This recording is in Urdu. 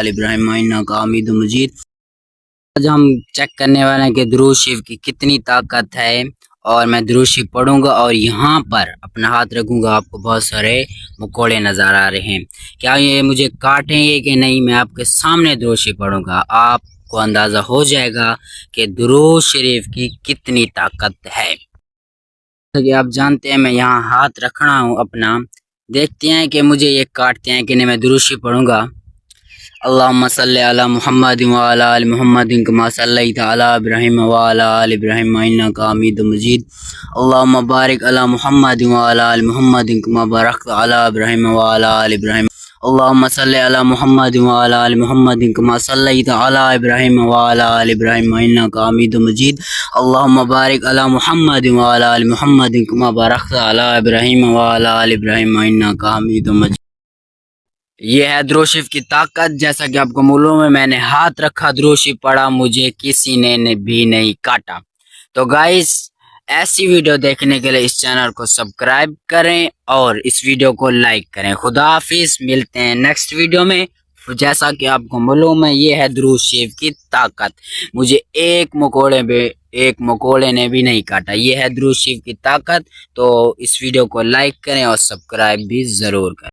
ابراہیم انک حمید مجید۔ آج ہم چیک کرنے والے ہیں کہ درود شریف کی کتنی طاقت ہے، اور میں درود شریف پڑھوں گا اور یہاں پر اپنا ہاتھ رکھوں گا، آپ کو بہت سارے مکوڑے نظر آ رہے ہیں، کیا یہ مجھے کاٹیں گے کہ نہیں؟ میں آپ کے سامنے درود شریف پڑھوں گا، آپ کو اندازہ ہو جائے گا کہ درود شریف کی کتنی طاقت ہے۔ کہ آپ جانتے ہیں میں یہاں ہاتھ رکھ رہا ہوں اپنا، دیکھتے ہیں کہ مجھے یہ کاٹتے ہیں کہ نہیں۔ میں درود شریف پڑھوں گا۔ اللہم صلی علی محمد وعلی آل محمد کما صلیت علی ابراہیم وعلی آل ابراہیم انک حمید مجید۔ اللہم بارک علی محمد وعلی آل محمد کما بارکت علی ابراہیم وعلی آل ابراہیم۔ اللہم صلی علی محمد وعلی آل محمد کما صلیت علی ابراہیم وعلی آل ابراہیم انک حمید مجید۔ اللہم بارک علی محمد وعلی آل محمد کما بارکت علی ابراہیم وعلی آل ابراہیم انک حمید مجید۔ یہ ہے درود شریف کی طاقت۔ جیسا کہ آپ کو معلوم ہے، میں نے ہاتھ رکھا، درود شریف پڑھا، مجھے کسی نے بھی نہیں کاٹا۔ تو گائز، ایسی ویڈیو دیکھنے کے لیے اس چینل کو سبسکرائب کریں اور اس ویڈیو کو لائک کریں۔ خدا حافظ، ملتے ہیں نیکسٹ ویڈیو میں۔ جیسا کہ آپ کو معلوم ہے، یہ ہے درود شریف کی طاقت، مجھے ایک مکوڑے نے بھی نہیں کاٹا۔ یہ ہے درود شریف کی طاقت۔ تو اس ویڈیو کو لائک کریں اور سبسکرائب بھی ضرور کریں۔